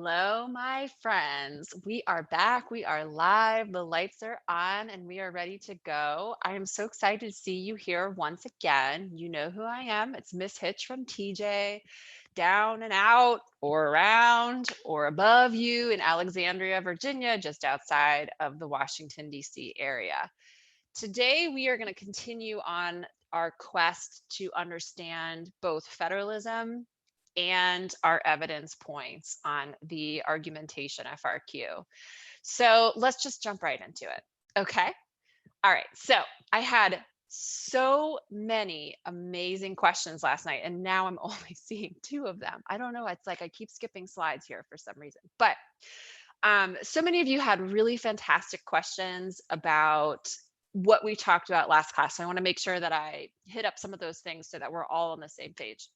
Hello, my friends. We are back. We are live. The lights are on and we are ready to go. I am so excited to see you here once again. You know who I am. It's Miss Hitch from TJ, down and out, or around, or above you in Alexandria, Virginia, just outside of the Washington, D.C. area. Today, we are going to continue on our quest to understand both federalism and our evidence points on the argumentation FRQ. So let's just jump right into it. Okay. All right. So I had so many amazing questions last night, and now I'm only seeing two of them. I don't know. It's like I keep skipping slides here for some reason. But so many of you had really fantastic questions about what we talked about last class. So I want to make sure that I hit up some of those things so that we're all on the same page.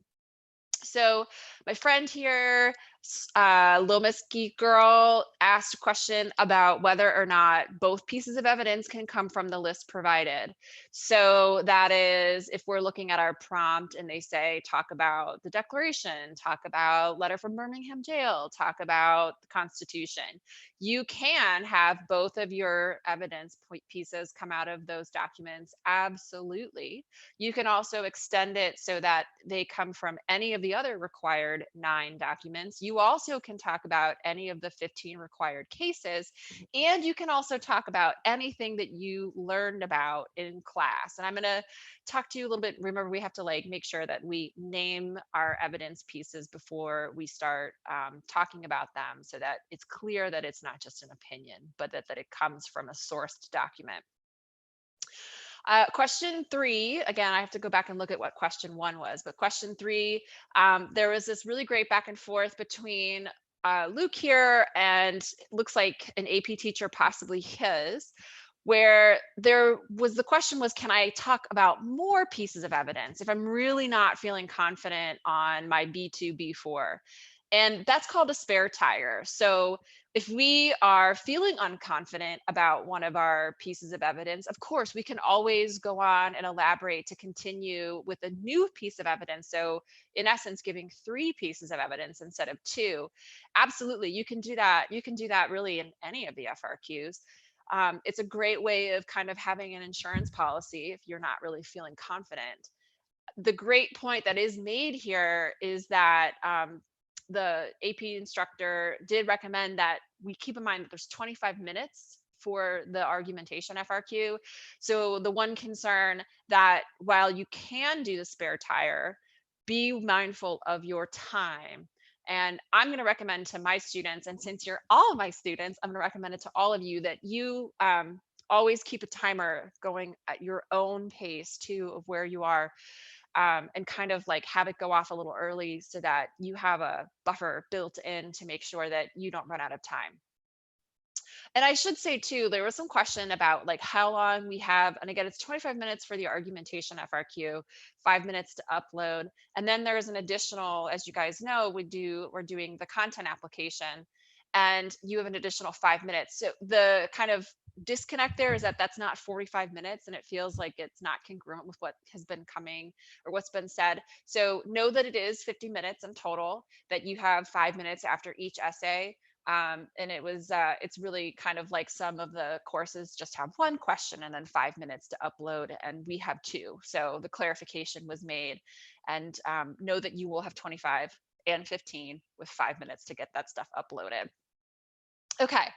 So my friend here, Little Miss Geek Girl, asked a question about whether or not both pieces of evidence can come from the list provided. So that is, if we're looking at our prompt and they say, talk about the Declaration, talk about letter from Birmingham jail, talk about the Constitution, you can have both of your evidence pieces come out of those documents. Absolutely. You can also extend it so that they come from any of the other required 9 documents. You also can talk about any of the 15 required cases, and you can also talk about anything that you learned about in class. And I'm going to talk to you a little bit. Remember, we have to make sure that we name our evidence pieces before we start talking about them, so that it's clear that it's not just an opinion, but that it comes from a sourced document. Question 3, again, I have to go back and look at what question 1 was, but question 3, there was this really great back and forth between Luke here and it looks like an AP teacher, possibly his, where the question was, can I talk about more pieces of evidence if I'm really not feeling confident on my B2, B4? And that's called a spare tire. So if we are feeling unconfident about one of our pieces of evidence, of course, we can always go on and elaborate to continue with a new piece of evidence. So in essence, giving 3 pieces of evidence instead of 2. Absolutely, you can do that. You can do that really in any of the FRQs. It's a great way of kind of having an insurance policy if you're not really feeling confident. The great point that is made here is that the AP instructor did recommend that we keep in mind that there's 25 minutes for the argumentation FRQ. So the one concern that while you can do the spare tire, be mindful of your time. And I'm going to recommend to my students, and since you're all my students, I'm going to recommend it to all of you, that you always keep a timer going at your own pace too, of where you are. And kind of have it go off a little early so that you have a buffer built in to make sure that you don't run out of time. And I should say too, there was some question about how long we have. And again, it's 25 minutes for the argumentation FRQ, 5 minutes to upload. And then there's an additional, as you guys know, we're doing the content application, and you have an additional 5 minutes. So the kind of disconnect there is that that's not 45 minutes, and it feels like it's not congruent with what has been coming or what's been said. So know that it is 50 minutes in total, that you have 5 minutes after each essay. And it's really kind of like some of the courses just have 1 question and then 5 minutes to upload, and we have 2. So the clarification was made, and know that you will have 25 and 15 with 5 minutes to get that stuff uploaded. Okay,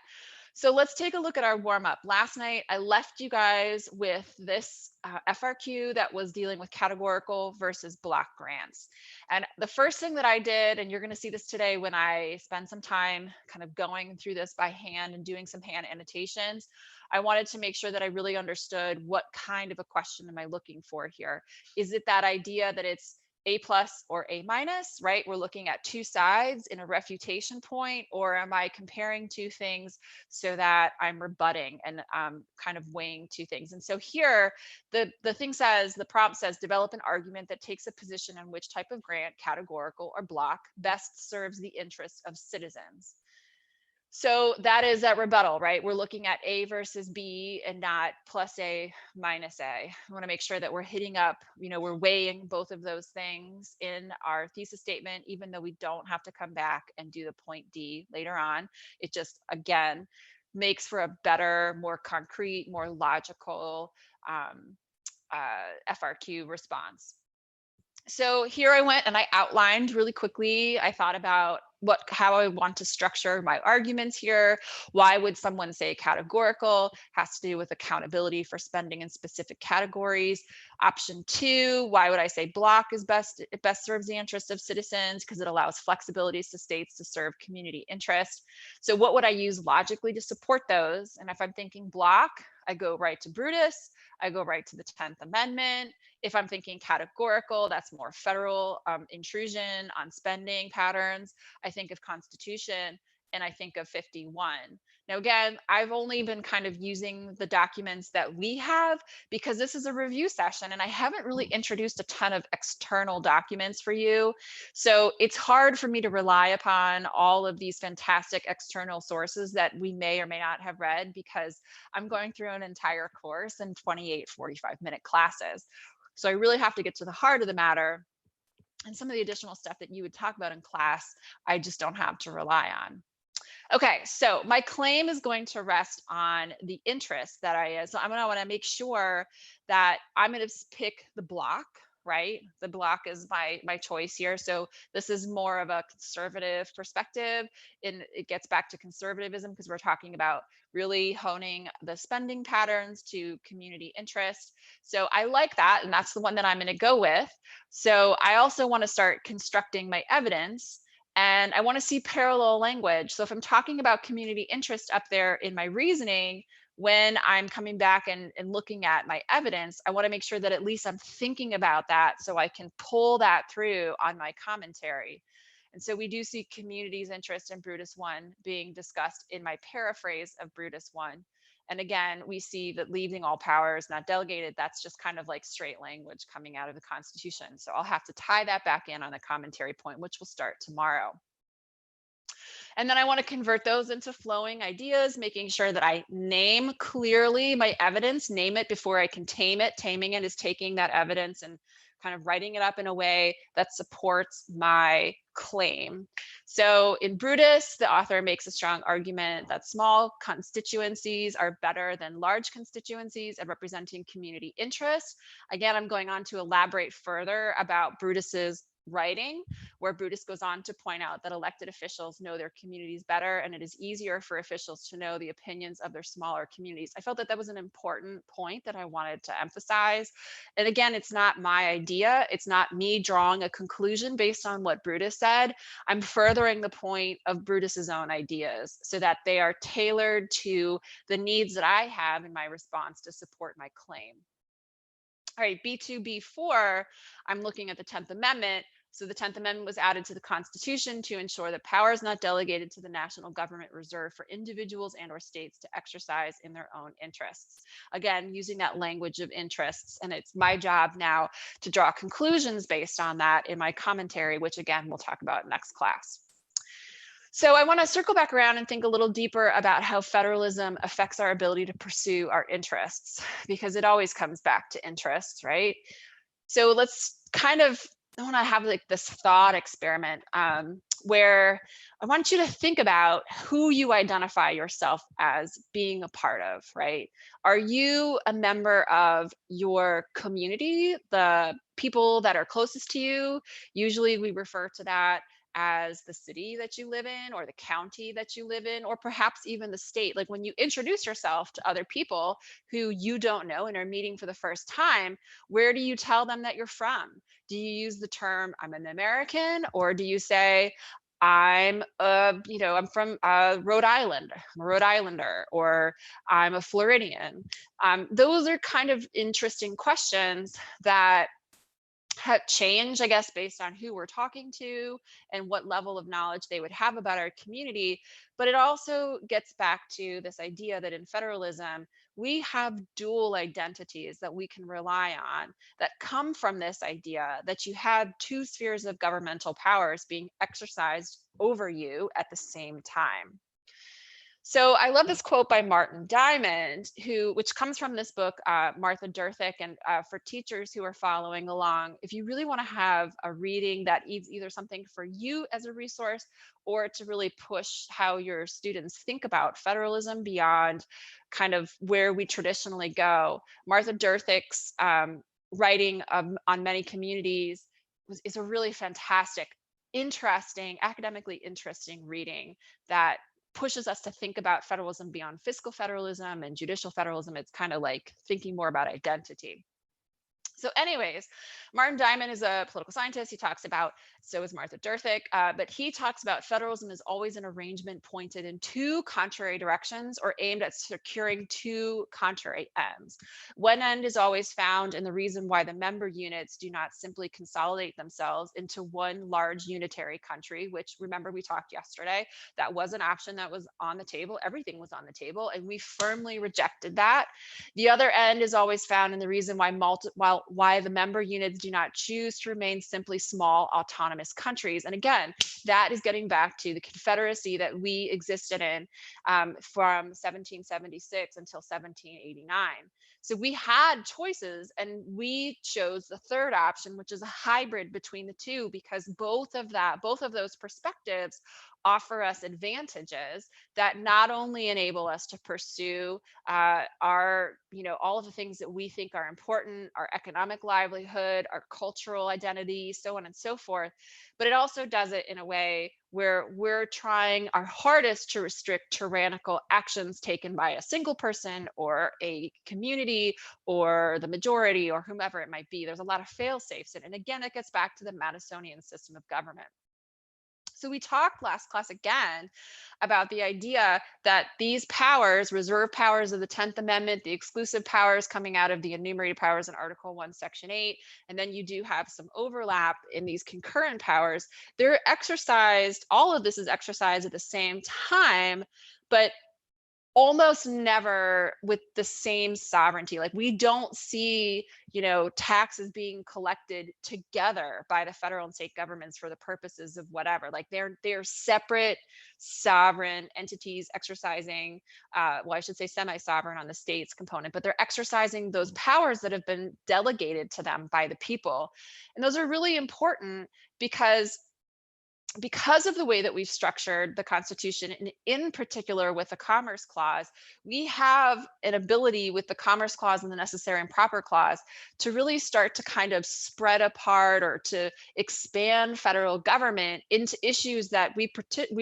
so let's take a look at our warm up. Last night, I left you guys with this FRQ that was dealing with categorical versus block grants. And the first thing that I did, and you're going to see this today when I spend some time kind of going through this by hand and doing some hand annotations, I wanted to make sure that I really understood what kind of a question am I looking for here. Is it that idea that it's A+ or A-, right? We're looking at 2 sides in a refutation point, or am I comparing 2 things so that I'm rebutting and kind of weighing 2 things? And so here, the prompt says, develop an argument that takes a position on which type of grant, categorical or block, best serves the interests of citizens. So that is that rebuttal, right? We're looking at A versus B and not plus A minus A. We want to make sure that we're hitting up, we're weighing both of those things in our thesis statement, even though we don't have to come back and do the point D later on. It just, again, makes for a better, more concrete, more logical FRQ response. So here I went and I outlined really quickly. I thought about how I want to structure my arguments here. Why would someone say categorical? Has to do with accountability for spending in specific categories. Option 2, why would I say block is best? It best serves the interests of citizens because it allows flexibilities to states to serve community interest. So what would I use logically to support those? And if I'm thinking block, I go right to Brutus. I go right to the 10th Amendment. If I'm thinking categorical, that's more federal intrusion on spending patterns. I think of Constitution and I think of 51. Now, again, I've only been kind of using the documents that we have because this is a review session and I haven't really introduced a ton of external documents for you. So it's hard for me to rely upon all of these fantastic external sources that we may or may not have read because I'm going through an entire course in 28 45-minute classes. So I really have to get to the heart of the matter. And some of the additional stuff that you would talk about in class, I just don't have to rely on. Okay, so my claim is going to rest on the interest that so I'm gonna wanna make sure that I'm gonna pick the block, right? The block is my choice here. So this is more of a conservative perspective and it gets back to conservatism because we're talking about really honing the spending patterns to community interest. So I like that and that's the one that I'm gonna go with. So I also wanna start constructing my evidence and I want to see parallel language. So if I'm talking about community interest up there in my reasoning, when I'm coming back and looking at my evidence, I want to make sure that at least I'm thinking about that so I can pull that through on my commentary. And so we do see community's interest in Brutus 1 being discussed in my paraphrase of Brutus 1. And again, we see that leaving all powers not delegated, that's just kind of like straight language coming out of the Constitution. So I'll have to tie that back in on a commentary point, which will start tomorrow. And then I want to convert those into flowing ideas, making sure that I name clearly my evidence, name it before I can tame it. Taming it is taking that evidence and kind of writing it up in a way that supports my claim. So in Brutus, the author makes a strong argument that small constituencies are better than large constituencies at representing community interests. Again, I'm going on to elaborate further about Brutus's writing, where Brutus goes on to point out that elected officials know their communities better and it is easier for officials to know the opinions of their smaller communities. I felt that that was an important point that I wanted to emphasize. And again, it's not my idea. It's not me drawing a conclusion based on what Brutus said. I'm furthering the point of Brutus's own ideas so that they are tailored to the needs that I have in my response to support my claim. All right, B2, B4, I'm looking at the 10th Amendment. So the 10th Amendment was added to the Constitution to ensure that power is not delegated to the national government reserved for individuals and or states to exercise in their own interests. Again, using that language of interests. And it's my job now to draw conclusions based on that in my commentary, which again, we'll talk about next class. So I want to circle back around and think a little deeper about how federalism affects our ability to pursue our interests, because it always comes back to interests, right? So let's kind of, I want to have like this thought experiment where I want you to think about who you identify yourself as being a part of, right? Are you a member of your community, the people that are closest to you? Usually we refer to that as the city that you live in or the county that you live in, or perhaps even the state. Like when you introduce yourself to other people who you don't know and are meeting for the first time, where do you tell them that you're from? Do you use the term I'm an American, or do you say I'm I'm from Rhode Island, I'm a Rhode Islander, or I'm a Floridian? Those are kind of interesting questions that change, I guess, based on who we're talking to and what level of knowledge they would have about our community. But it also gets back to this idea that in federalism, we have dual identities that we can rely on that come from this idea that you have two spheres of governmental powers being exercised over you at the same time. So I love this quote by Martin Diamond, which comes from this book, Martha Derthick. And for teachers who are following along, if you really want to have a reading that is either something for you as a resource or to really push how your students think about federalism beyond kind of where we traditionally go, Martha Derthick's writing on many communities is a really fantastic, interesting, academically interesting reading that pushes us to think about federalism beyond fiscal federalism and judicial federalism. It's kind of like thinking more about identity. So anyways, Martin Diamond is a political scientist. He talks about, so is Martha Derthick, but he talks about federalism is always an arrangement pointed in two contrary directions or aimed at securing two contrary ends. One end is always found in the reason why the member units do not simply consolidate themselves into one large unitary country, which, remember, we talked yesterday, that was an option that was on the table. Everything was on the table, and we firmly rejected that. The other end is always found in the reason why the member units do not choose to remain simply small autonomous countries. And again, that is getting back to the Confederacy that we existed in from 1776 until 1789. So we had choices, and we chose the third option, which is a hybrid between the two, because both of those perspectives offer us advantages that not only enable us to pursue our, all of the things that we think are important, our economic livelihood, our cultural identity, so on and so forth, but it also does it in a way where we're trying our hardest to restrict tyrannical actions taken by a single person or a community or the majority or whomever it might be. There's a lot of fail safes in it. And again, it gets back to the Madisonian system of government. So we talked last class again about the idea that these powers, reserve powers of the 10th Amendment, the exclusive powers coming out of the enumerated powers in Article 1, Section 8, and then you do have some overlap in these concurrent powers. They're exercised, all of this is exercised at the same time, but almost never with the same sovereignty. Like, we don't see, taxes being collected together by the federal and state governments for the purposes of whatever. Like, they're separate sovereign entities exercising, well, I should say semi-sovereign on the states component, but they're exercising those powers that have been delegated to them by the people. And those are really important because of the way that we've structured the Constitution, and in particular with the Commerce Clause, we have an ability with the Commerce Clause and the Necessary and Proper Clause to really start to kind of spread apart or to expand federal government into issues that we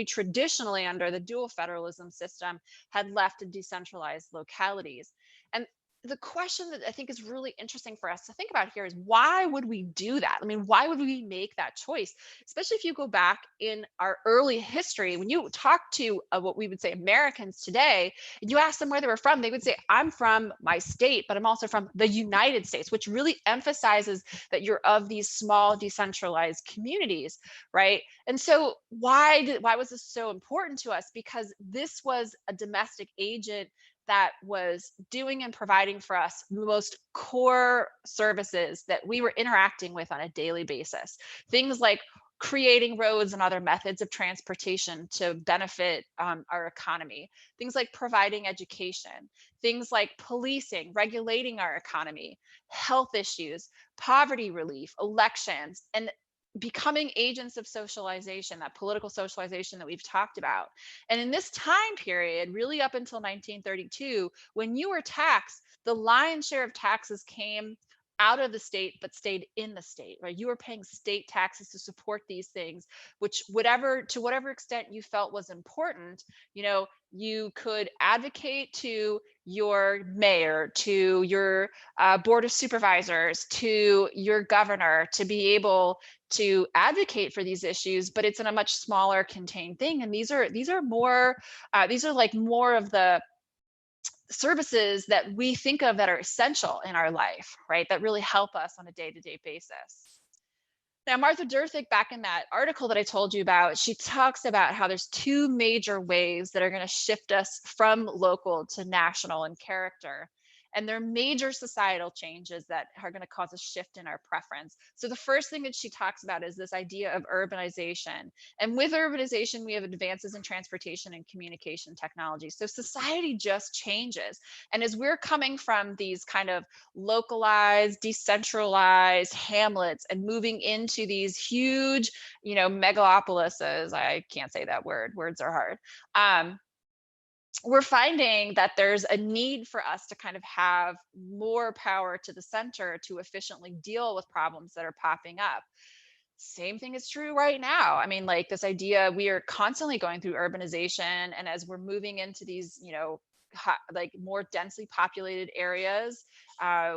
traditionally, under the dual federalism system, had left to decentralized localities. And the question that I think is really interesting for us to think about here is, why would we do that? I mean, why would we make that choice? Especially if you go back in our early history, when you talk to what we would say Americans today, and you ask them where they were from, they would say, I'm from my state, but I'm also from the United States, which really emphasizes that you're of these small decentralized communities, right? And so why was this so important to us? Because this was a domestic agent that was doing and providing for us the most core services that we were interacting with on a daily basis. Things like creating roads and other methods of transportation to benefit our economy. Things like providing education. Things like policing, regulating our economy, health issues, poverty relief, elections, and becoming agents of socialization, that political socialization that we've talked about. And in this time period, really up until 1932, when you were taxed, the lion's share of taxes came out of the state but stayed in the state, right? You were paying state taxes to support these things, which to whatever extent you felt was important, you could advocate to your mayor, to your board of supervisors, to your governor, to be able to advocate for these issues, but it's in a much smaller contained thing. And these are like more of the services that we think of that are essential in our life, right? That really help us on a day-to-day basis. Now, Martha Derthick, back in that article that I told you about, she talks about how there's two major waves that are going to shift us from local to national in character. And there are major societal changes that are going to cause a shift in our preference. So the first thing that she talks about is this idea of urbanization. And with urbanization, we have advances in transportation and communication technology. So society just changes. And as we're coming from these kind of localized, decentralized hamlets and moving into these huge, megalopolises, I can't say that word, words are hard. We're finding that there's a need for us to kind of have more power to the center to efficiently deal with problems that are popping up. Same thing is true right now. I mean, like this idea, we are constantly going through urbanization, and as we're moving into these, like more densely populated areas,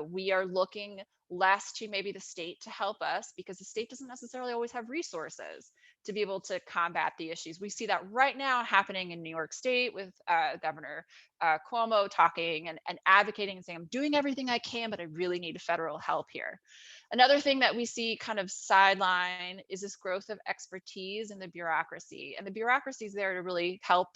we are looking less to maybe the state to help us, because the state doesn't necessarily always have resources to be able to combat the issues. We see that right now happening in New York State with Governor Cuomo talking and advocating and saying, I'm doing everything I can, but I really need federal help here. Another thing that we see kind of sideline is this growth of expertise in the bureaucracy. And the bureaucracy is there to really help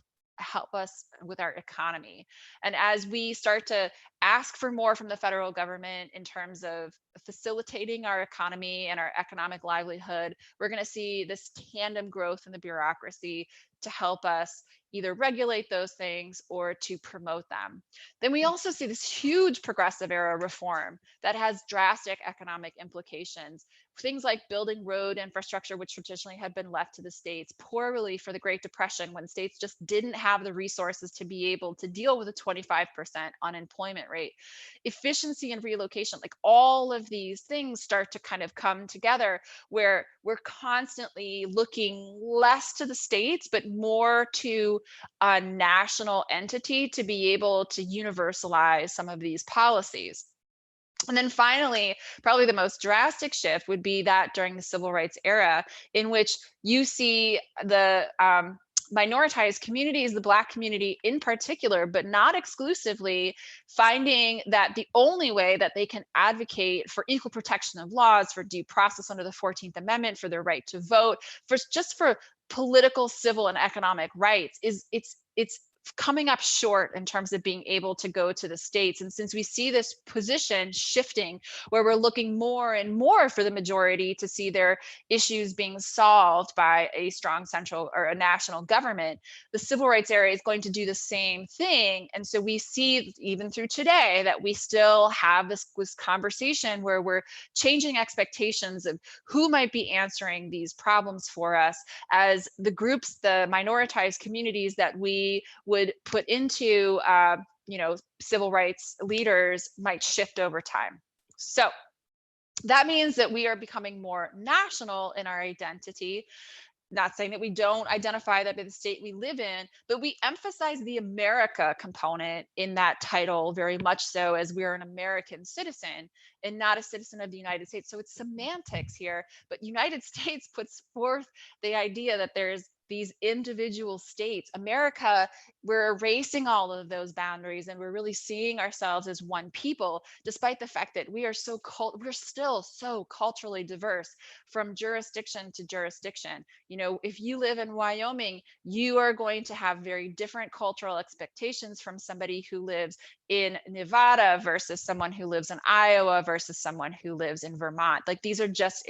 us with our economy. And as we start to ask for more from the federal government in terms of facilitating our economy and our economic livelihood, we're going to see this tandem growth in the bureaucracy to help us either regulate those things or to promote them. Then we also see this huge progressive era reform that has drastic economic implications. Things like building road infrastructure, which traditionally had been left to the states, poor relief for the Great Depression when states just didn't have the resources to be able to deal with a 25% unemployment rate, efficiency and relocation, like all of these things start to kind of come together where we're constantly looking less to the states, but more to a national entity to be able to universalize some of these policies. And then finally, probably the most drastic shift would be that during the civil rights era, in which you see the minoritized communities, the Black community in particular, but not exclusively, finding that the only way that they can advocate for equal protection of laws, for due process under the 14th Amendment, for their right to vote, for political, civil, and economic rights is it's coming up short in terms of being able to go to the states. And since we see this position shifting where we're looking more and more for the majority to see their issues being solved by a strong central or a national government, the civil rights era is going to do the same thing. And so we see even through today that we still have this conversation where we're changing expectations of who might be answering these problems for us, as the groups, the minoritized communities that we would put into civil rights leaders might shift over time. So that means that we are becoming more national in our identity. Not saying that we don't identify that by the state we live in, but we emphasize the America component in that title very much so, as we're an American citizen and not a citizen of the United States. So it's semantics here, but United States puts forth the idea that there's these individual states. America, we're erasing all of those boundaries and we're really seeing ourselves as one people, despite the fact that we are we're still so culturally diverse from jurisdiction to jurisdiction. If you live in Wyoming, you are going to have very different cultural expectations from somebody who lives in Nevada versus someone who lives in Iowa versus someone who lives in Vermont. Like these are just,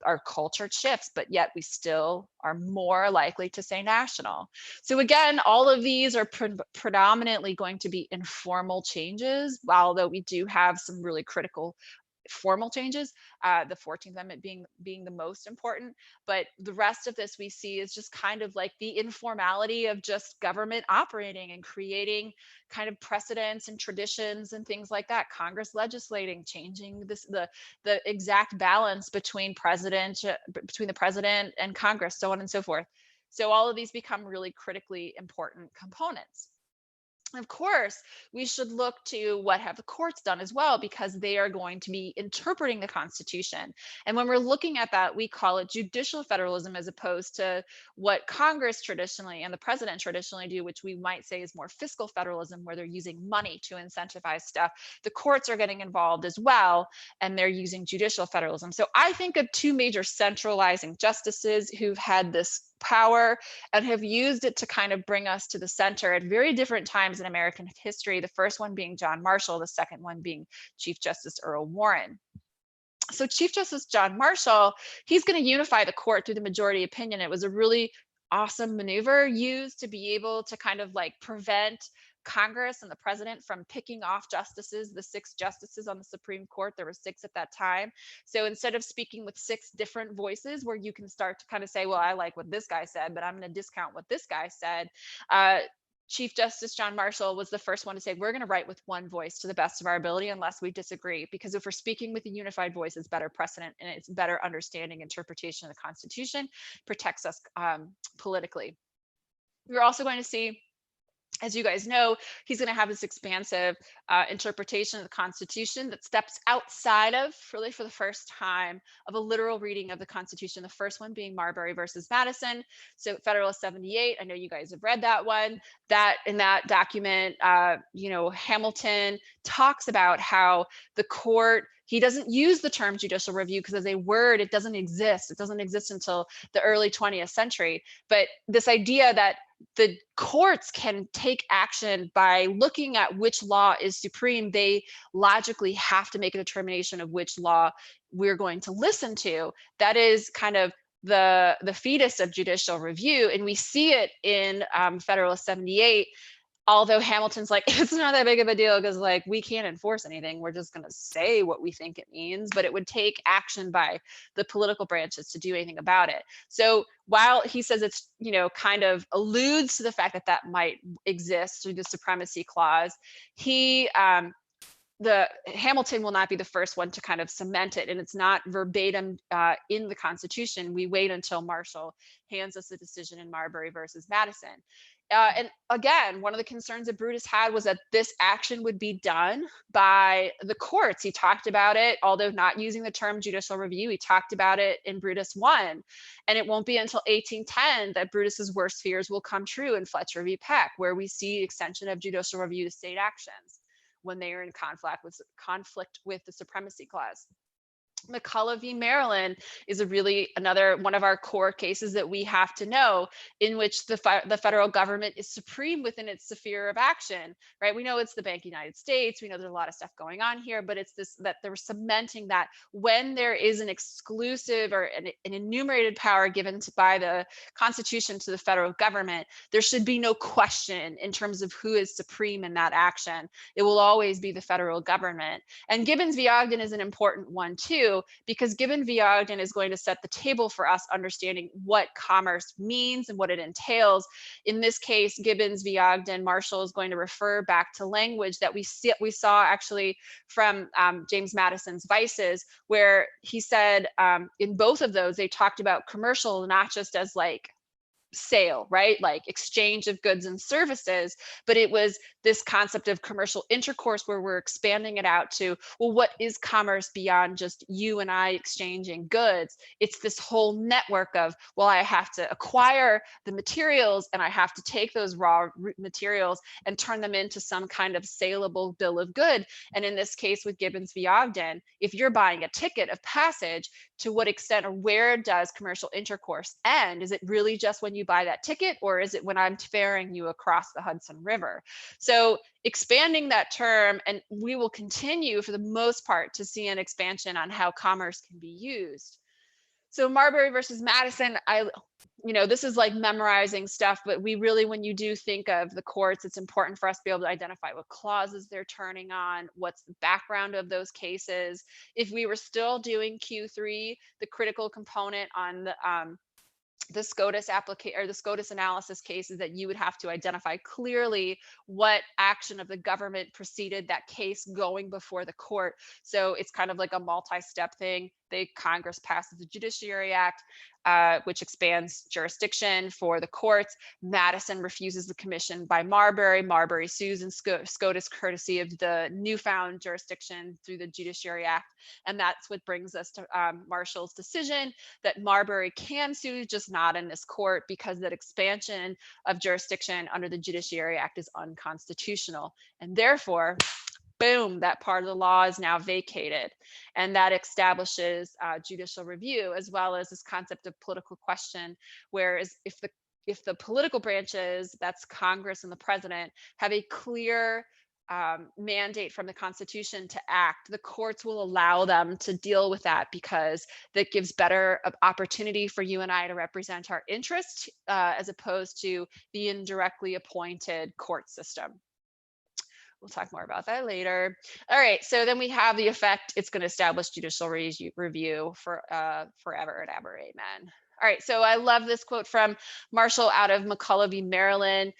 our culture shifts, but yet we still are more likely to say national. So again, all of these are predominantly going to be informal changes, although we do have some really critical formal changes, the 14th Amendment being the most important. But the rest of this we see is just kind of like the informality of just government operating and creating kind of precedents and traditions and things like that. Congress legislating, changing the exact balance between the president and Congress, so on and so forth. So all of these become really critically important components. Of course, we should look to what have the courts done as well, because they are going to be interpreting the Constitution. And when we're looking at that, we call it judicial federalism, as opposed to what Congress traditionally and the president traditionally do, which we might say is more fiscal federalism, where they're using money to incentivize stuff. The courts are getting involved as well, and they're using judicial federalism. So I think of two major centralizing justices who've had this power and have used it to kind of bring us to the center at very different times in American history, the first one being John Marshall, the second one being Chief Justice Earl Warren. So Chief Justice John Marshall, he's going to unify the court through the majority opinion. It was a really awesome maneuver used to be able to kind of like prevent Congress and the president from picking off justices, the 6 justices on the Supreme Court. There were 6 at that time. So instead of speaking with 6 different voices where you can start to kind of say, well, I like what this guy said, but I'm going to discount what this guy said. Chief Justice John Marshall was the first one to say, we're going to write with one voice to the best of our ability unless we disagree, because if we're speaking with a unified voice, it's better precedent and it's better understanding interpretation of the Constitution, protects us politically. We're also going to see, as you guys know, he's going to have this expansive interpretation of the Constitution that steps outside of, really for the first time, of a literal reading of the Constitution. The first one being Marbury versus Madison. So Federalist 78, I know you guys have read that one. That in that document, Hamilton talks about how the court, he doesn't use the term judicial review because as a word, it doesn't exist. It doesn't exist until the early 20th century. But this idea that the courts can take action by looking at which law is supreme, they logically have to make a determination of which law we're going to listen to. That is kind of the fetus of judicial review. And we see it in Federalist 78. Although Hamilton's like, it's not that big of a deal because like we can't enforce anything. We're just going to say what we think it means, but it would take action by the political branches to do anything about it. So while he says it's, kind of alludes to the fact that that might exist through the supremacy clause, Hamilton will not be the first one to kind of cement it, and it's not verbatim in the Constitution. We wait until Marshall hands us the decision in Marbury versus Madison. And again, one of the concerns that Brutus had was that this action would be done by the courts. He talked about it, although not using the term judicial review. He talked about it in Brutus 1. And it won't be until 1810 that Brutus's worst fears will come true in Fletcher v. Peck, where we see extension of judicial review to state actions when they are in conflict with the supremacy clause. McCulloch v. Maryland is another one of our core cases that we have to know, in which the federal government is supreme within its sphere of action, right? We know it's the Bank of the United States. We know there's a lot of stuff going on here, but it's this, that they're cementing that when there is an exclusive or an enumerated power given by the Constitution to the federal government, there should be no question in terms of who is supreme in that action. It will always be the federal government. And Gibbons v. Ogden is an important one too, because Gibbons v. Ogden is going to set the table for us understanding what commerce means and what it entails. In this case, Gibbons v. Ogden, Marshall is going to refer back to language that we saw actually from James Madison's Vices, where he said in both of those, they talked about commercial not just as like sale, right? Like exchange of goods and services, but it was this concept of commercial intercourse where we're expanding it out to, well, what is commerce beyond just you and I exchanging goods? It's this whole network of, well, I have to acquire the materials and I have to take those raw materials and turn them into some kind of saleable bill of good. And in this case with Gibbons v. Ogden, if you're buying a ticket of passage, to what extent or where does commercial intercourse end? Is it really just when you buy that ticket, or is it when I'm ferrying you across the Hudson River? So expanding that term, and we will continue for the most part to see an expansion on how commerce can be used. So Marbury versus Madison, this is like memorizing stuff, but we really, when you do think of the courts, it's important for us to be able to identify what clauses they're turning on, what's the background of those cases. If we were still doing Q3, the critical component on the SCOTUS application or the SCOTUS analysis cases, that you would have to identify clearly what action of the government preceded that case going before the court. So it's kind of like a multi-step thing. Congress passes the Judiciary Act, which expands jurisdiction for the courts. Madison refuses the commission by Marbury. Marbury sues in SCOTUS courtesy of the newfound jurisdiction through the Judiciary Act. And that's what brings us to Marshall's decision that Marbury can sue, just not in this court, because that expansion of jurisdiction under the Judiciary Act is unconstitutional. And therefore, boom, that part of the law is now vacated. And that establishes judicial review, as well as this concept of political question, whereas if the political branches, that's Congress and the president, have a clear mandate from the Constitution to act, the courts will allow them to deal with that, because that gives better opportunity for you and I to represent our interests, as opposed to the indirectly appointed court system. We'll talk more about that later. All right, so then we have the effect it's going to establish judicial review for forever and ever. Amen. All right, so I love this quote from Marshall out of McCulloch v. Maryland.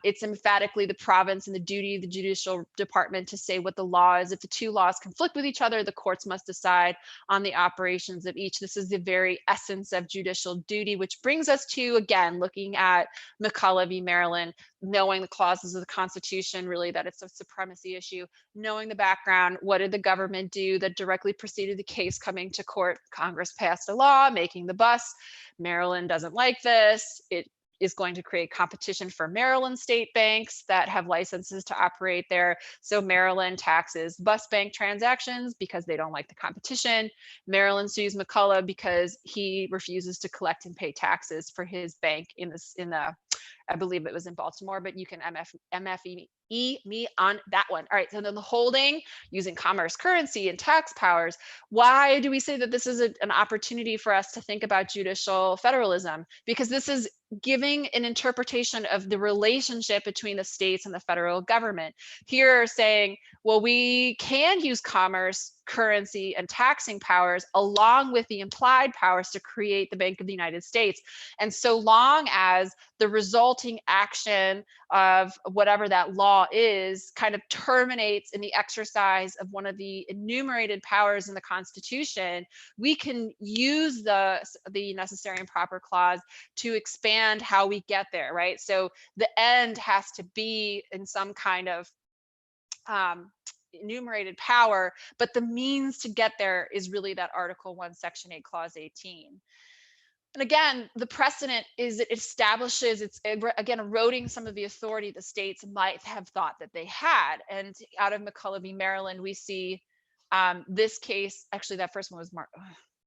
It's emphatically the province and the duty of the judicial department to say what the law is. If the two laws conflict with each other, the courts must decide on the operations of each. This is the very essence of judicial duty, which brings us to, again, looking at McCulloch v. Maryland, knowing the clauses of the Constitution, really that it's a supremacy issue, knowing the background. What did the government do that directly preceded the case coming to court? Congress passed a law making the bus. Maryland doesn't like this. It is going to create competition for Maryland state banks that have licenses to operate there. So Maryland taxes bus bank transactions because they don't like the competition. Maryland sues McCulloch because he refuses to collect and pay taxes for his bank in the I believe it was in Baltimore, but you can MFE me on that one. All right, so then the holding using commerce, currency, and tax powers. Why do we say that this is an opportunity for us to think about judicial federalism? Because this is giving an interpretation of the relationship between the states and the federal government. Here saying, well, we can use commerce, currency, and taxing powers along with the implied powers to create the Bank of the United States. And so long as the resulting action of whatever that law is kind of terminates in the exercise of one of the enumerated powers in the Constitution, we can use the necessary and proper clause to expand how we get there, right? So the end has to be in some kind of enumerated power, but the means to get there is really that Article 1, Section 8, Clause 18. And again, the precedent is it establishes, it's again eroding some of the authority the states might have thought that they had. And out of McCulloch v. Maryland, we see this case. Actually, that first one was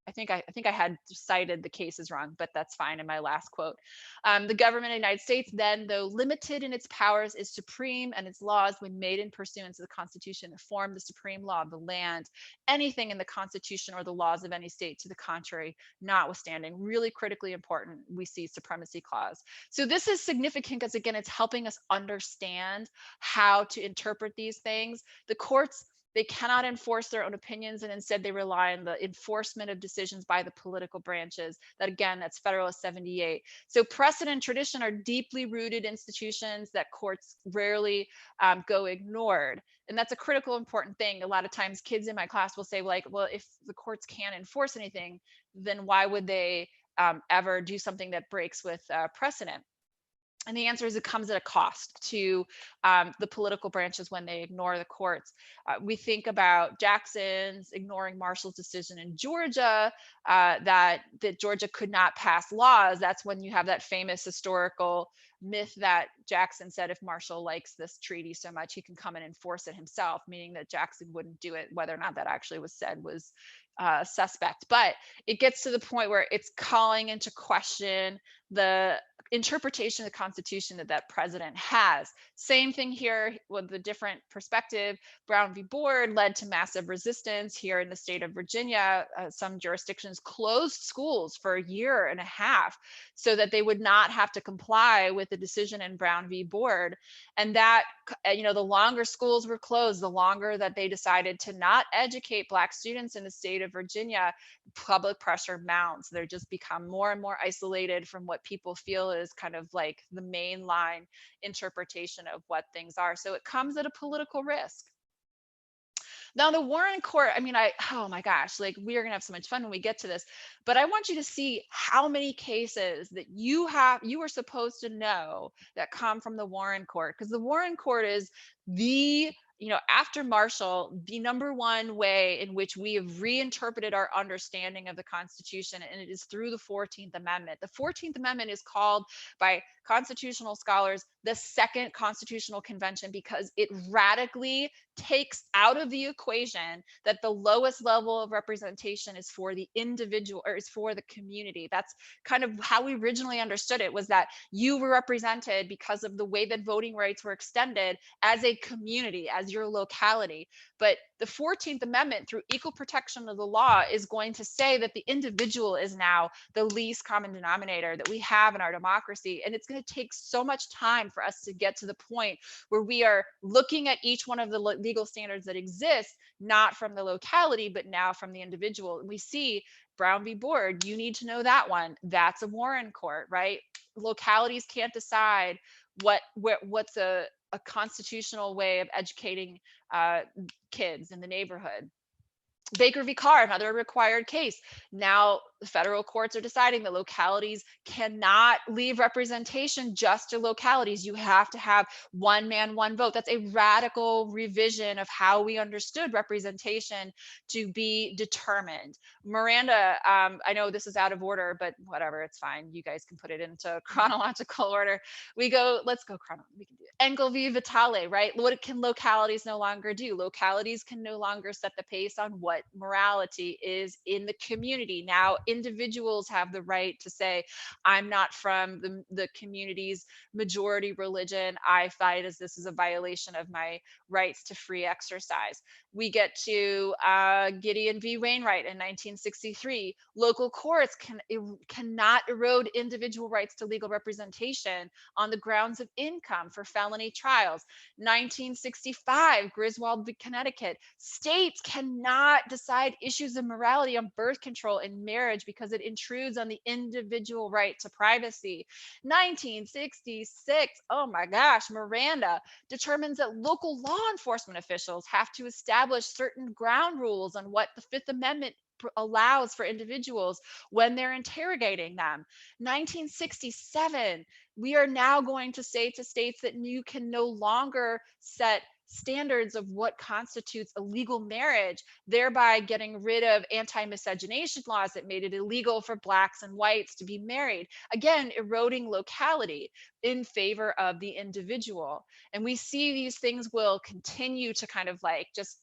I think I had cited the cases wrong, but that's fine in my last quote. The government of the United States then, though limited in its powers, is supreme, and its laws, when made in pursuance of the Constitution, form the supreme law of the land. Anything in the Constitution or the laws of any state to the contrary, notwithstanding. Really critically important, we see supremacy clause. So this is significant because, again, it's helping us understand how to interpret these things. The courts, they cannot enforce their own opinions, and instead they rely on the enforcement of decisions by the political branches. That, again, that's Federalist 78. So precedent and tradition are deeply rooted institutions that courts rarely go ignored. And that's a critical important thing. A lot of times kids in my class will say, like, well, if the courts can't enforce anything, then why would they ever do something that breaks with precedent? And the answer is it comes at a cost to the political branches when they ignore the courts. We think about Jackson's ignoring Marshall's decision in Georgia, that Georgia could not pass laws. That's when you have that famous historical myth that Jackson said if Marshall likes this treaty so much, he can come and enforce it himself, meaning that Jackson wouldn't do it. Whether or not that actually was said was suspect. But it gets to the point where it's calling into question the interpretation of the Constitution that president has. Same thing here with the different perspective. Brown v. Board led to massive resistance here in the state of Virginia. Some jurisdictions closed schools for a year and a half so that they would not have to comply with the decision in Brown v. Board. And that, the longer schools were closed, the longer that they decided to not educate Black students in the state of Virginia, public pressure mounts. They're just become more and more isolated from what people feel is kind of like the mainline interpretation of what things are. So it comes at a political risk. Now, the Warren Court, oh my gosh, like, we are going to have so much fun when we get to this, but I want you to see how many cases that you are supposed to know that come from the Warren Court, because the Warren Court is the, after Marshall, the number one way in which we have reinterpreted our understanding of the Constitution, and it is through the 14th Amendment. The 14th Amendment is called by constitutional scholars the second constitutional convention because it radically takes out of the equation that the lowest level of representation is for the individual or is for the community. That's kind of how we originally understood it, was that you were represented because of the way that voting rights were extended as a community, as your locality. But the 14th Amendment, through equal protection of the law, is going to say that the individual is now the least common denominator that we have in our democracy. And it's going to take so much time for us to get to the point where we are looking at each one of the legal standards that exist, not from the locality, but now from the individual. And we see Brown v. Board, you need to know that one. That's a Warren court, right? Localities can't decide what's a constitutional way of educating kids in the neighborhood. Baker v. Carr, another required case. Now the federal courts are deciding that localities cannot leave representation just to localities. You have to have one man, one vote. That's a radical revision of how we understood representation to be determined. Miranda, I know this is out of order, but whatever, it's fine. You guys can put it into chronological order. Let's go chronological. We can do it. Engel v. Vitale, right? What can localities no longer do? Localities can no longer set the pace on what morality is in the community. Now individuals have the right to say, I'm not from the community's majority religion. I fight as this is a violation of my rights to free exercise. We get to Gideon v. Wainwright in 1963. Local courts cannot erode individual rights to legal representation on the grounds of income for felony trials. 1965, Griswold v. Connecticut. States cannot decide issues of morality on birth control and marriage because it intrudes on the individual right to privacy. 1966, oh my gosh, Miranda determines that local law enforcement officials have to establish certain ground rules on what the Fifth Amendment allows for individuals when they're interrogating them. 1967, we are now going to say to states that you can no longer set standards of what constitutes a legal marriage, thereby getting rid of anti-miscegenation laws that made it illegal for blacks and whites to be married. Again, eroding locality in favor of the individual. And we see these things will continue to kind of like just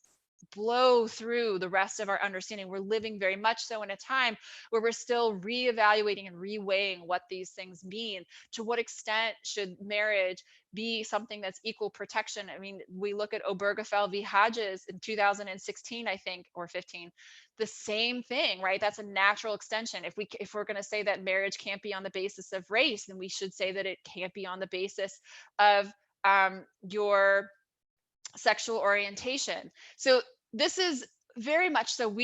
blow through the rest of our understanding. We're living very much so in a time where we're still reevaluating and reweighing what these things mean. To what extent should marriage be something that's equal protection? I mean, we look at Obergefell v. Hodges in 2016, I think, or 15, the same thing, right? That's a natural extension. If we're going to say that marriage can't be on the basis of race, then we should say that it can't be on the basis of your sexual orientation. So this is very much so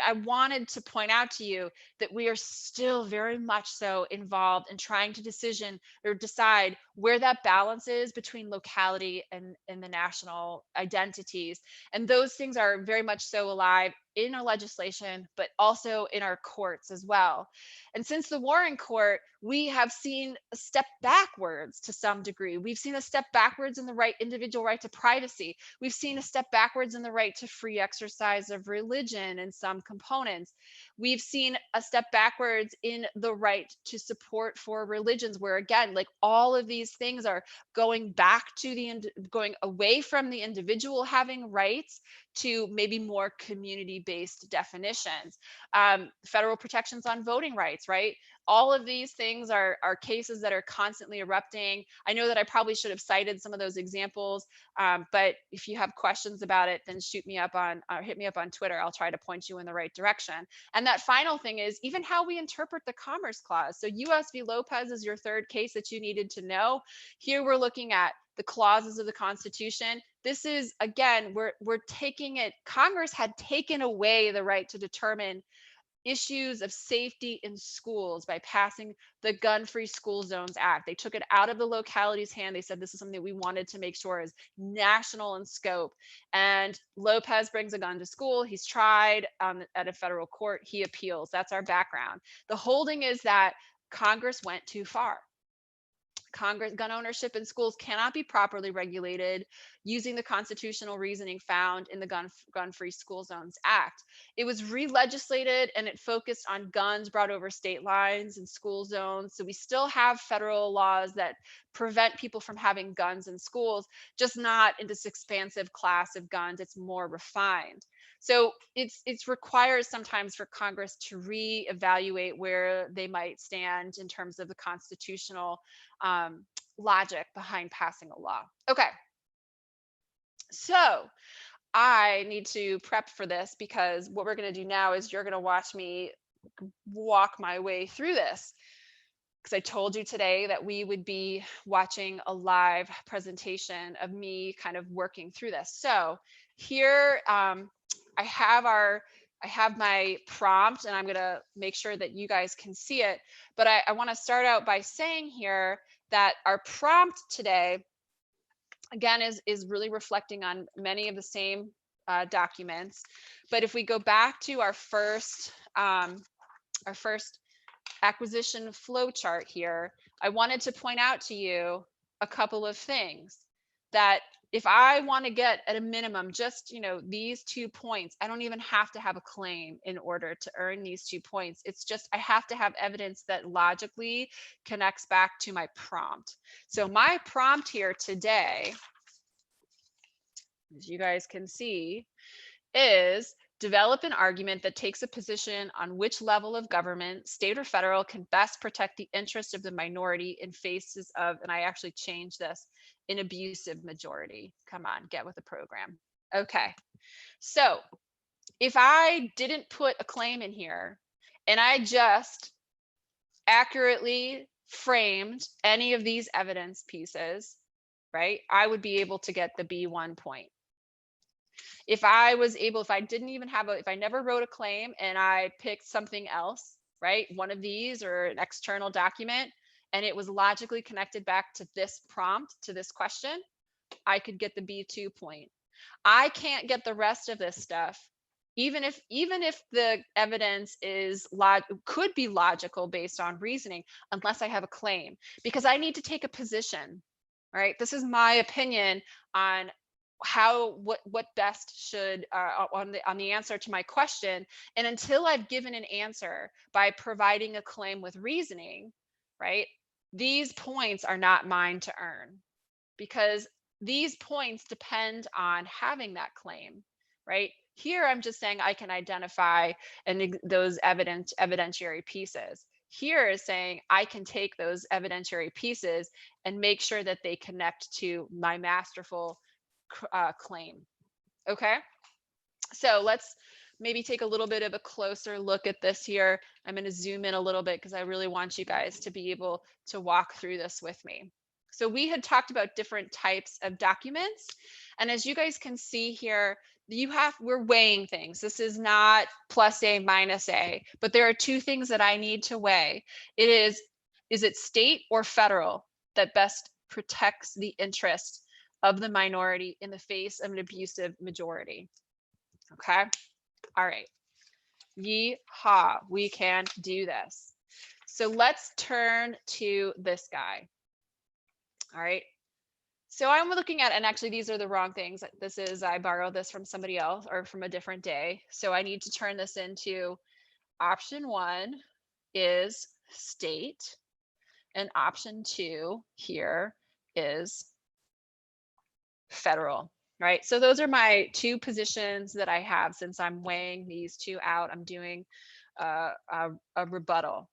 I wanted to point out to you that we are still very much so involved in trying to decide where that balance is between locality and the national identities. And those things are very much so alive in our legislation, but also in our courts as well. And since the Warren Court, we have seen a step backwards to some degree. We've seen a step backwards in the individual right to privacy. We've seen a step backwards in the right to free exercise of religion and some components. We've seen a step backwards in the right to support for religions, where again, like all of these things are going going away from the individual having rights to maybe more community-based definitions. Federal protections on voting rights, right? All of these things are cases that are constantly erupting. I know that I probably should have cited some of those examples, but if you have questions about it, then hit me up on Twitter. I'll try to point you in the right direction. And that final thing is even how we interpret the Commerce Clause. So US v. Lopez is your third case that you needed to know. Here we're looking at the clauses of the Constitution. This is, again, we're taking it, Congress had taken away the right to determine issues of safety in schools by passing the Gun-Free School Zones Act. They took it out of the locality's hand. They said this is something that we wanted to make sure is national in scope. And Lopez brings a gun to school. He's tried at a federal court. He appeals. That's our background. The holding is that Congress went too far. gun ownership in schools cannot be properly regulated using the constitutional reasoning found in the Gun-Free School Zones Act. It was re-legislated and it focused on guns brought over state lines and school zones. So we still have federal laws that prevent people from having guns in schools, just not in this expansive class of guns. It's more refined. So it's requires sometimes for Congress to reevaluate where they might stand in terms of the constitutional logic behind passing a law. Okay, so I need to prep for this because what we're going to do now is you're going to watch me walk my way through this. Because I told you today that we would be watching a live presentation of me kind of working through this. So here I have my prompt, and I'm going to make sure that you guys can see it. But I want to start out by saying here that our prompt today, again, is really reflecting on many of the same documents. But if we go back to our first acquisition flow chart here, I wanted to point out to you a couple of things. That if I want to get at a minimum just, these 2 points, I don't even have to have a claim in order to earn these 2 points. It's just I have to have evidence that logically connects back to my prompt. So my prompt here today, as you guys can see, is develop an argument that takes a position on which level of government, state or federal, can best protect the interests of the minority in faces of, and I actually changed this, an abusive majority. Come on, get with the program. Okay, so if I didn't put a claim in here and I just accurately framed any of these evidence pieces, right, I would be able to get the B1 point. If I didn't even have if I never wrote a claim and I picked something else, right, one of these or an external document, and it was logically connected back to this prompt, to this question, I could get the B2 point. I can't get the rest of this stuff, even if the evidence could be logical based on reasoning, unless I have a claim, because I need to take a position, right? This is my opinion on what best should on the answer to my question. And until I've given an answer by providing a claim with reasoning, right, these points are not mine to earn, because these points depend on having that claim, right? Here I'm just saying I can identify those evidentiary pieces. Here is saying I can take those evidentiary pieces and make sure that they connect to my masterful claim. Okay, so let's maybe take a little bit of a closer look at this here. I'm going to zoom in a little bit because I really want you guys to be able to walk through this with me. So we had talked about different types of documents, and as you guys can see here, we're weighing things. This is not plus A minus A, but there are 2 things that I need to weigh. Is it state or federal that best protects the interests of the minority in the face of an abusive majority? Okay, all right, yeehaw, we can do this. So let's turn to this guy. All right, so I'm looking at, and actually these are the wrong things. I borrowed this from somebody else or from a different day. So I need to turn this into option 1 is state, and option 2 here is federal, right? So those are my 2 positions that I have. Since I'm weighing these 2 out, I'm doing a rebuttal.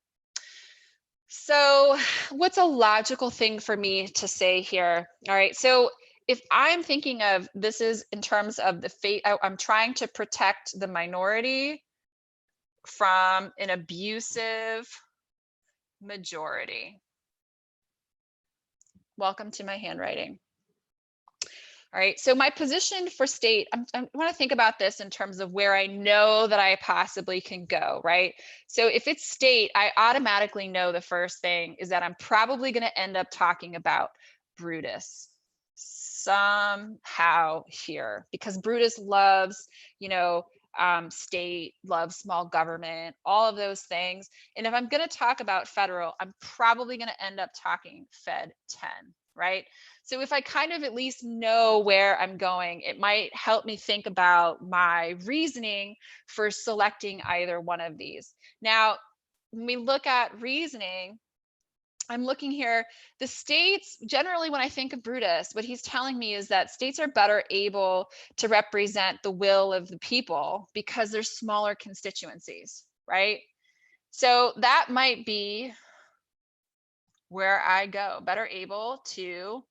So what's a logical thing for me to say here? All right, so if I'm thinking of this is in terms of the fate, I'm trying to protect the minority from an abusive majority. Welcome to my handwriting. All right, so my position for state, I want to think about this in terms of where I know that I possibly can go, right? So if it's state, I automatically know the first thing is that I'm probably going to end up talking about Brutus somehow here, because Brutus loves, state, love small government, all of those things. And if I'm going to talk about federal, I'm probably going to end up talking Fed 10, right? So if I kind of at least know where I'm going, it might help me think about my reasoning for selecting either one of these. Now, when we look at reasoning, I'm looking here, the states, generally when I think of Brutus, what he's telling me is that states are better able to represent the will of the people because there's smaller constituencies, right? So that might be where I go, better able to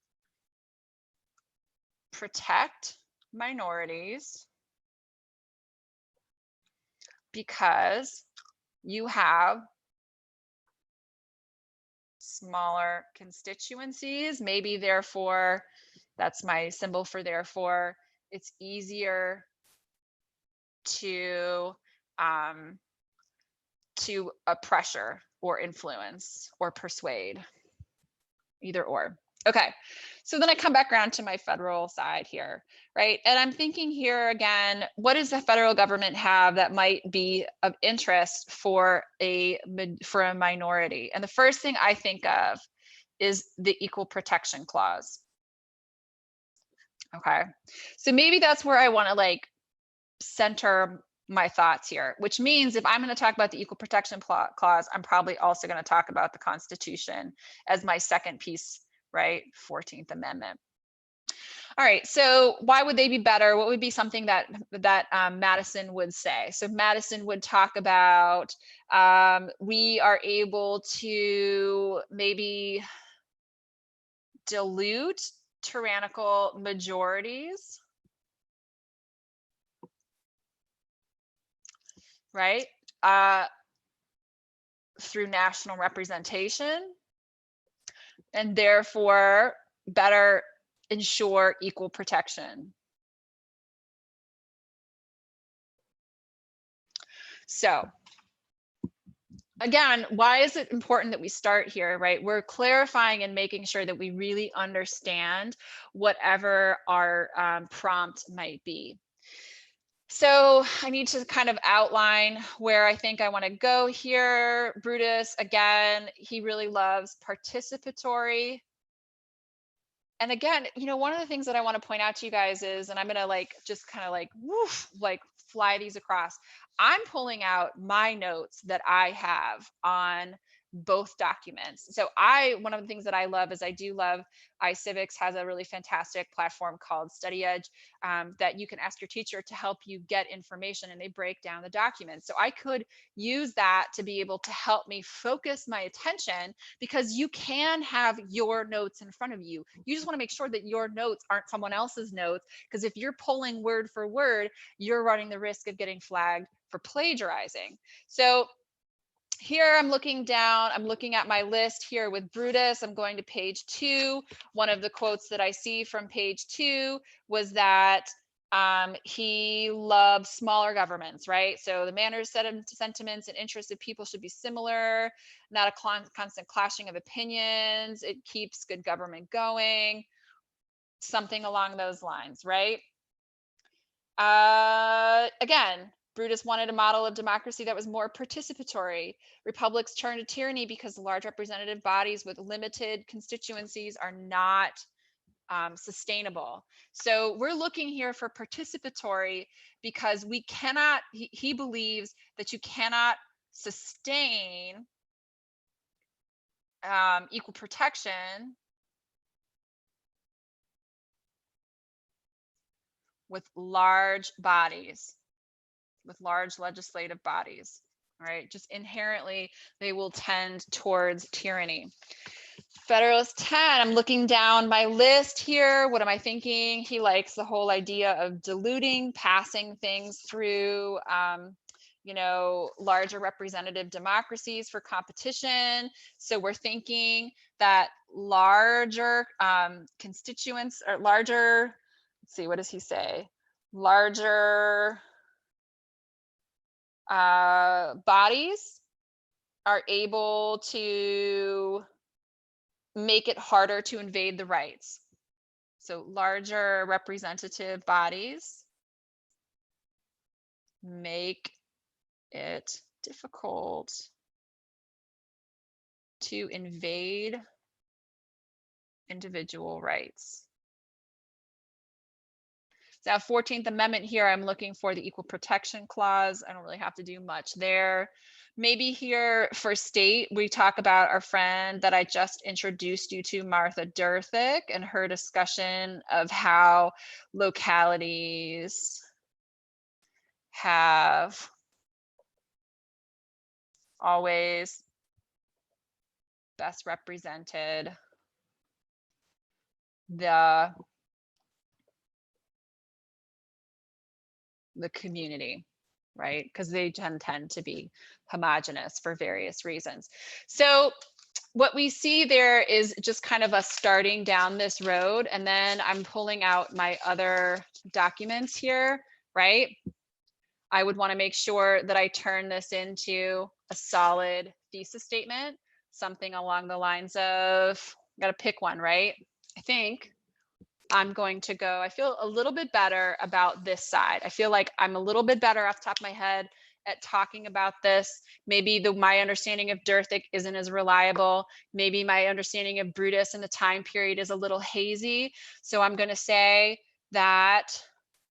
protect minorities because you have smaller constituencies. Maybe therefore, that's my symbol for therefore, it's easier to pressure or influence or persuade, either or. Okay, so then I come back around to my federal side here, right? And I'm thinking here again, what does the federal government have that might be of interest for a minority? And the first thing I think of is the Equal Protection Clause. Okay, so maybe that's where I want to like center my thoughts here, which means if I'm going to talk about the Equal Protection Clause, I'm probably also going to talk about the Constitution as my second piece, right? 14th Amendment. All right, so why would they be better? What would be something that Madison would say? So Madison would talk about we are able to maybe dilute tyrannical majorities, right? Through national representation, and therefore better ensure equal protection. So again, why is it important that we start here, right? We're clarifying and making sure that we really understand whatever our prompt might be. So I need to kind of outline where I think I want to go here. Brutus, again, he really loves participatory. And again, you know, one of the things that I want to point out to you guys is, and I'm going to like just kind of like woof, like fly these across. I'm pulling out my notes that I have on both documents. So one of the things that I love is I do love iCivics has a really fantastic platform called Study Edge that you can ask your teacher to help you get information, and they break down the documents. So I could use that to be able to help me focus my attention, because you can have your notes in front of you. You just want to make sure that your notes aren't someone else's notes, because if you're pulling word for word, you're running the risk of getting flagged for plagiarizing. So here I'm looking down, I'm looking at my list here with Brutus. I'm going to page 2. One of the quotes that I see from page 2 was that he loves smaller governments, right? So the manners, sentiments, and interests of people should be similar, not a constant clashing of opinions. It keeps good government going, something along those lines, right? Again, Brutus wanted a model of democracy that was more participatory. Republics turn to tyranny because large representative bodies with limited constituencies are not sustainable. So we're looking here for participatory because we cannot, he believes that you cannot sustain equal protection with large bodies, with large legislative bodies, all right? Just inherently, they will tend towards tyranny. Federalist 10, I'm looking down my list here. What am I thinking? He likes the whole idea of diluting, passing things through, you know, larger representative democracies for competition. So we're thinking that larger constituents, or larger, let's see, what does he say? Larger bodies are able to make it harder to invade the rights. So larger representative bodies make it difficult to invade individual rights. Now, 14th Amendment here, I'm looking for the Equal Protection Clause. I don't really have to do much there. Maybe here for state, we talk about our friend that I just introduced you to, Martha Derthick, and her discussion of how localities have always best represented the community, right? Because they tend to be homogenous for various reasons. So what we see there is just kind of us starting down this road, and then I'm pulling out my other documents here, right? I would want to make sure that I turn this into a solid thesis statement, something along the lines of, got to pick one, right? I think I'm going to go, I feel a little bit better about this side. I feel like I'm a little bit better off the top of my head at talking about this. Maybe my understanding of Derthick isn't as reliable. Maybe my understanding of Brutus and the time period is a little hazy. So I'm going to say that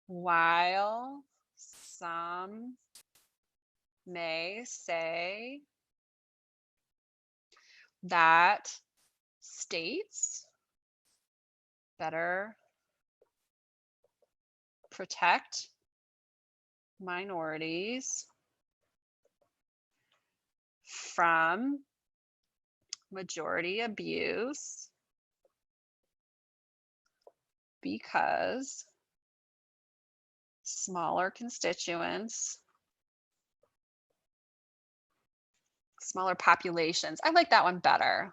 while some may say that states better protect minorities from majority abuse because smaller constituents, smaller populations, I like that one better,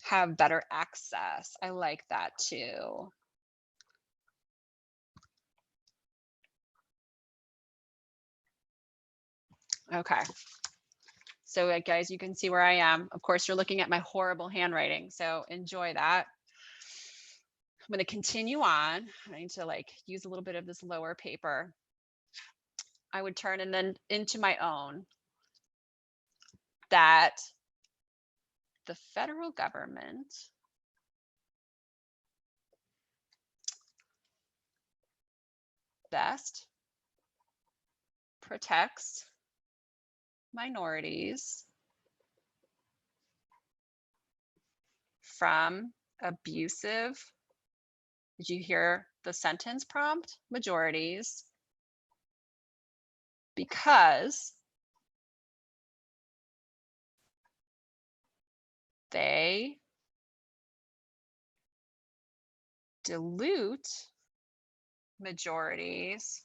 have better access. I like that too. Okay. So guys, you can see where I am. Of course, you're looking at my horrible handwriting, so enjoy that. I'm going to continue on. I need to like use a little bit of this lower paper. I would turn and then into my own that the federal government best protects minorities from abusive, did you hear the sentence prompt? Majorities, because they dilute majorities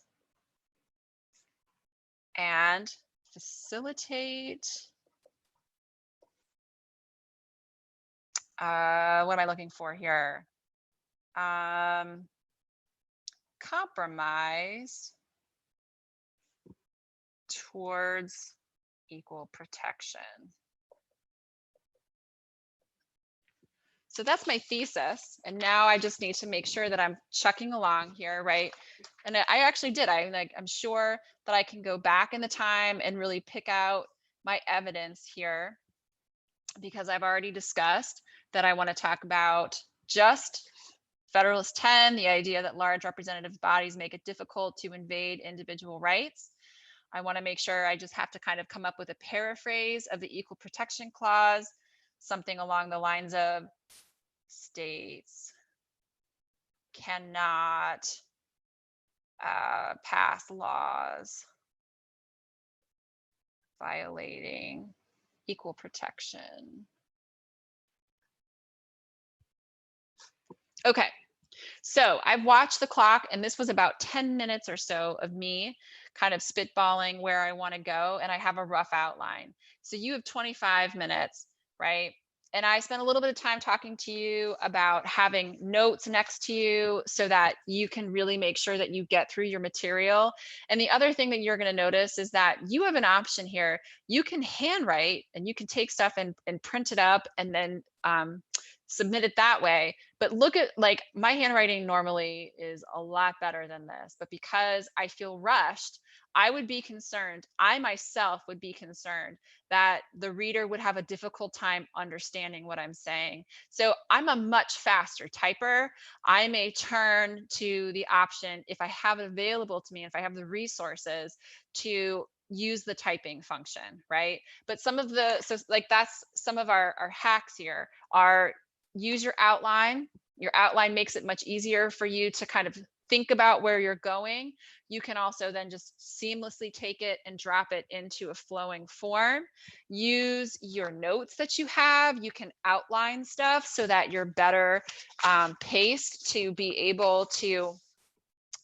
and facilitate, what am I looking for here? Compromise towards equal protection. So that's my thesis. And now I just need to make sure that I'm chucking along here, right? And I actually did. I'm sure that I can go back in the time and really pick out my evidence here, because I've already discussed that I want to talk about just Federalist 10, the idea that large representative bodies make it difficult to invade individual rights. I want to make sure I just have to kind of come up with a paraphrase of the Equal Protection Clause, something along the lines of states cannot pass laws violating equal protection. Okay, so I've watched the clock, and this was about 10 minutes or so of me kind of spitballing where I want to go, and I have a rough outline. So you have 25 minutes, right? And I spent a little bit of time talking to you about having notes next to you so that you can really make sure that you get through your material. And the other thing that you're going to notice is that you have an option here. You can handwrite and you can take stuff and print it up and then submit it that way. But look at, like, my handwriting normally is a lot better than this, but because I feel rushed, I would be concerned, I myself would be concerned that the reader would have a difficult time understanding what I'm saying. So I'm a much faster typer. I may turn to the option, if I have it available to me, if I have the resources, to use the typing function, right? But some of the, so like that's some of our hacks here are, use your outline. Your outline makes it much easier for you to kind of think about where you're going. You can also then just seamlessly take it and drop it into a flowing form. Use your notes that you have. You can outline stuff so that you're better paced to be able to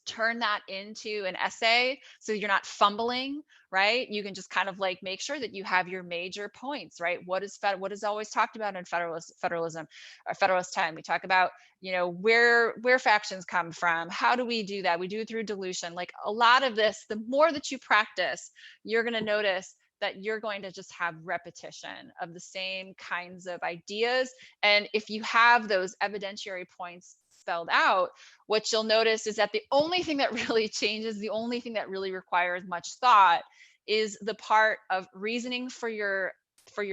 turn that into an essay, so you're not fumbling, right? You can just kind of like make sure that you have your major points, right? What is always talked about in federalism or Federalist 10? We talk about, you know, where factions come from. How do we do that? We do it through dilution. Like a lot of this, the more that you practice, you're going to notice that you're going to just have repetition of the same kinds of ideas. And if you have those evidentiary points spelled out, what you'll notice is that the only thing that really changes, the only thing that really requires much thought, is the part of reasoning for your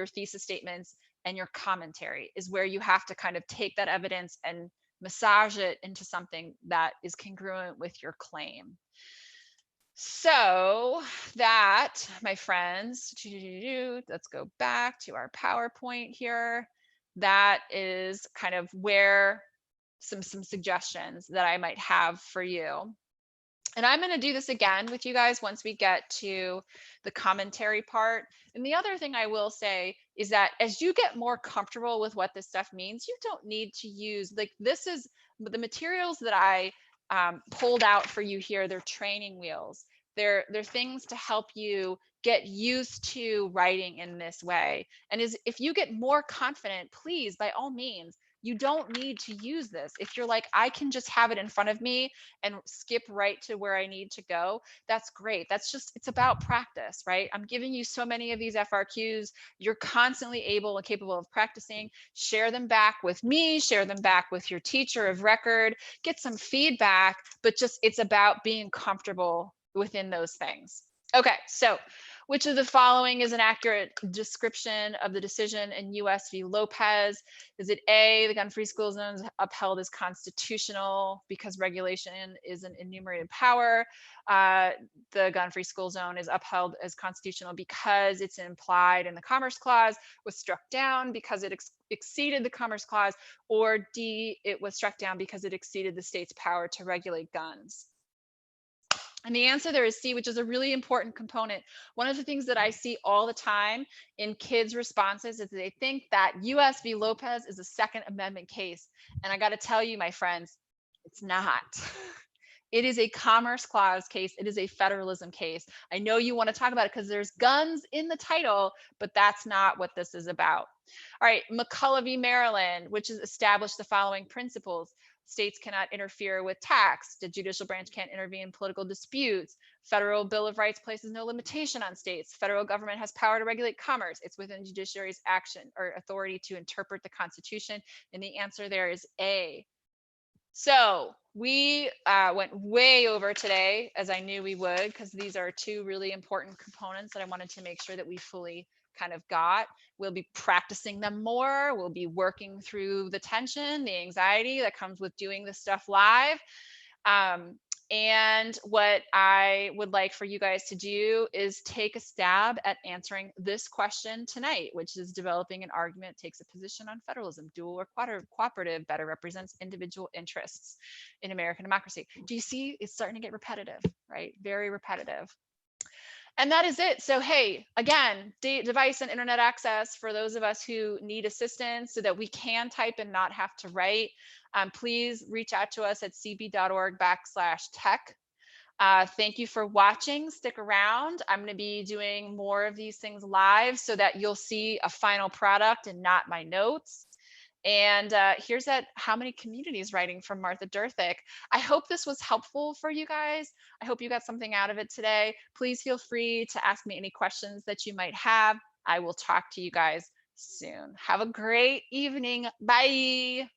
thesis statements, and your commentary is where you have to kind of take that evidence and massage it into something that is congruent with your claim. So that, my friends, let's go back to our PowerPoint here. That is kind of where some suggestions that I might have for you. And I'm going to do this again with you guys once we get to the commentary part. And the other thing I will say is that as you get more comfortable with what this stuff means, you don't need to use, like, this is the materials that I pulled out for you here. They're training wheels. They're things to help you get used to writing in this way. And if you get more confident, please, by all means, you don't need to use this. If you're like, I can just have it in front of me and skip right to where I need to go, that's great. That's just, it's about practice, right? I'm giving you so many of these FRQs. You're constantly able and capable of practicing. Share them back with me, share them back with your teacher of record, get some feedback, but just, it's about being comfortable within those things. Okay, so which of the following is an accurate description of the decision in US v. Lopez? Is it A, the gun-free school zone is upheld as constitutional because regulation is an enumerated power? The gun-free school zone is upheld as constitutional because it's implied in the Commerce Clause, was struck down because it exceeded the Commerce Clause, or D, it was struck down because it exceeded the state's power to regulate guns? And the answer there is C, which is a really important component. One of the things that I see all the time in kids' responses is they think that US v. Lopez is a Second Amendment case. And I got to tell you, my friends, it's not. It is a Commerce Clause case. It is a federalism case. I know you want to talk about it because there's guns in the title, but that's not what this is about. All right, McCulloch v. Maryland, which has established the following principles. States cannot interfere with tax. The judicial branch can't intervene in political disputes. Federal Bill of Rights places no limitation on states. Federal government has power to regulate commerce. It's within judiciary's action or authority to interpret the Constitution. And the answer there is A. So we went way over today, as I knew we would, because these are two really important components that I wanted to make sure that we fully kind of got. We'll be practicing them more. We'll be working through the tension, the anxiety that comes with doing this stuff live. And what I would like for you guys to do is take a stab at answering this question tonight, which is developing an argument takes a position on federalism, dual or cooperative, better represents individual interests in American democracy. Do you see it's starting to get repetitive, right? Very repetitive. And that is it. So, hey, again, device and internet access for those of us who need assistance so that we can type and not have to write. Please reach out to us at cb.org/tech. Thank you for watching. Stick around. I'm going to be doing more of these things live so that you'll see a final product and not my notes. And here's how many communities writing from Martha Derthick. I hope this was helpful for you guys. I hope you got something out of it today. Please feel free to ask me any questions that you might have. I will talk to you guys soon. Have a great evening. Bye.